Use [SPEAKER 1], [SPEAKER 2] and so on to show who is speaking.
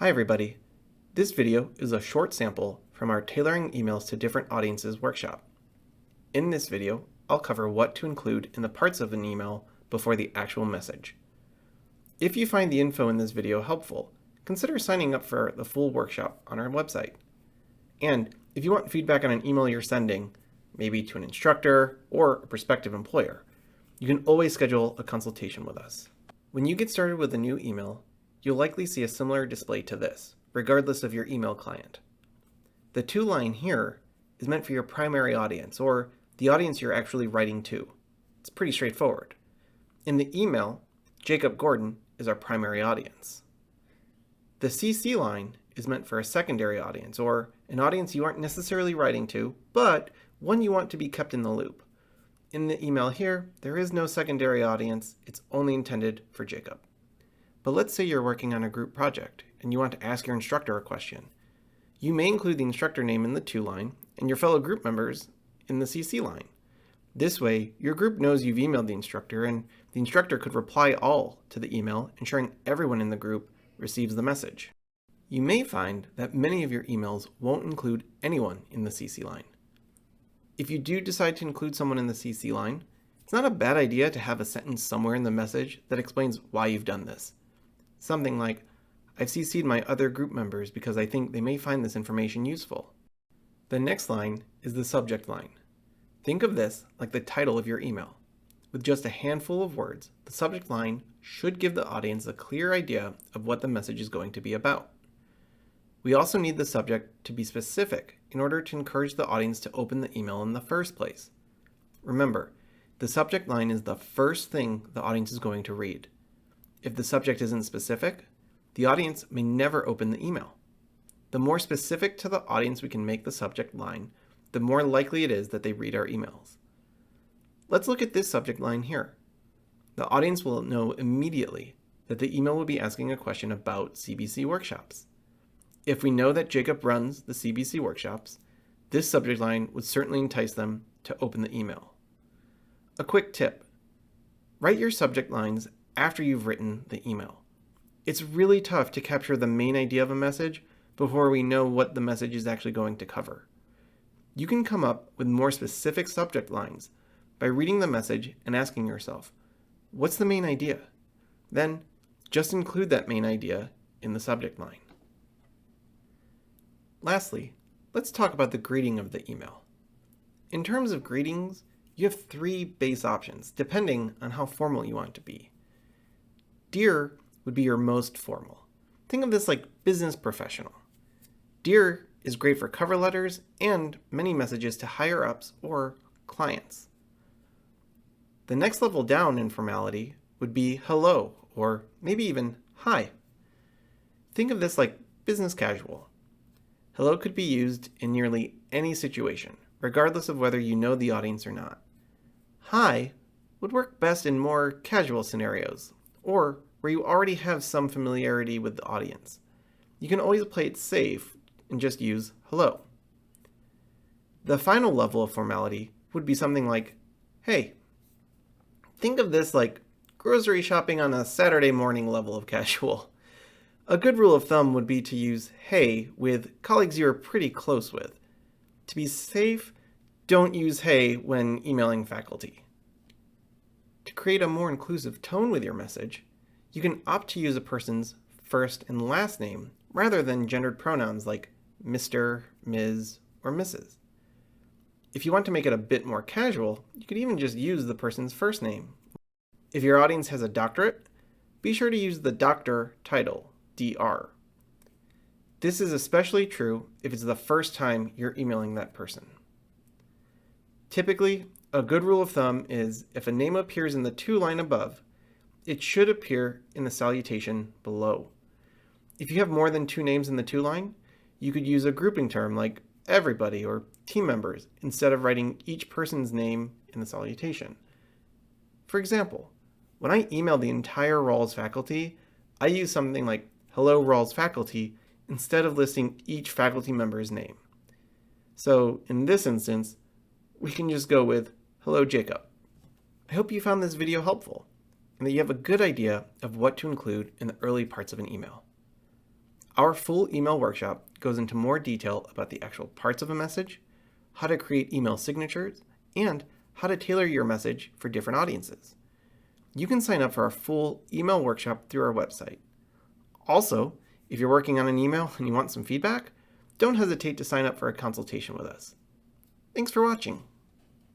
[SPEAKER 1] Hi everybody. This video is a short sample from our Tailoring Emails to Different Audiences workshop. In this video, I'll cover what to include in the parts of an email before the actual message. If you find the info in this video helpful, consider signing up for the full workshop on our website. And if you want feedback on an email you're sending, maybe to an instructor or a prospective employer, you can always schedule a consultation with us. When you get started with a new email, you'll likely see a similar display to this, regardless of your email client. The to line here is meant for your primary audience, or the audience you're actually writing to. It's pretty straightforward. In the email, Jacob Gordon is our primary audience. The CC line is meant for a secondary audience, or an audience you aren't necessarily writing to, but one you want to be kept in the loop. In the email here, there is no secondary audience. It's only intended for Jacob. But let's say you're working on a group project and you want to ask your instructor a question. You may include the instructor name in the to line and your fellow group members in the CC line. This way, your group knows you've emailed the instructor, and the instructor could reply all to the email, ensuring everyone in the group receives the message. You may find that many of your emails won't include anyone in the CC line. If you do decide to include someone in the CC line, it's not a bad idea to have a sentence somewhere in the message that explains why you've done this. Something like, I've CC'd my other group members because I think they may find this information useful. The next line is the subject line. Think of this like the title of your email. With just a handful of words, the subject line should give the audience a clear idea of what the message is going to be about. We also need the subject to be specific in order to encourage the audience to open the email in the first place. Remember, the subject line is the first thing the audience is going to read. If the subject isn't specific, the audience may never open the email. The more specific to the audience we can make the subject line, the more likely it is that they read our emails. Let's look at this subject line here. The audience will know immediately that the email will be asking a question about CBC workshops. If we know that Jacob runs the CBC workshops, this subject line would certainly entice them to open the email. A quick tip: write your subject lines after you've written the email. It's really tough to capture the main idea of a message before we know what the message is actually going to cover. You can come up with more specific subject lines by reading the message and asking yourself, what's the main idea? Then just include that main idea in the subject line. Lastly, let's talk about the greeting of the email. In terms of greetings, you have three base options, depending on how formal you want to be. Dear would be your most formal. Think of this like business professional. Dear is great for cover letters and many messages to higher ups or clients. The next level down in formality would be hello, or maybe even hi. Think of this like business casual. Hello could be used in nearly any situation, regardless of whether you know the audience or not. Hi would work best in more casual scenarios, or where you already have some familiarity with the audience. You can always play it safe and just use hello. The final level of formality would be something like, hey. Think of this like grocery shopping on a Saturday morning level of casual. A good rule of thumb would be to use hey with colleagues you're pretty close with. To be safe, don't use hey when emailing faculty. To create a more inclusive tone with your message, you can opt to use a person's first and last name rather than gendered pronouns like Mr., Ms., or Mrs. If you want to make it a bit more casual, you could even just use the person's first name. If your audience has a doctorate, be sure to use the doctor title, Dr. This is especially true if it's the first time you're emailing that person. Typically, a good rule of thumb is if a name appears in the to line above, it should appear in the salutation below. If you have more than two names in the to line, you could use a grouping term like everybody or team members instead of writing each person's name in the salutation. For example, when I email the entire Rawls faculty, I use something like hello Rawls faculty instead of listing each faculty member's name. So in this instance, we can just go with hello Jacob. I hope you found this video helpful and that you have a good idea of what to include in the early parts of an email. Our full email workshop goes into more detail about the actual parts of a message, how to create email signatures, and how to tailor your message for different audiences. You can sign up for our full email workshop through our website. Also, if you're working on an email and you want some feedback, don't hesitate to sign up for a consultation with us. Thanks for watching.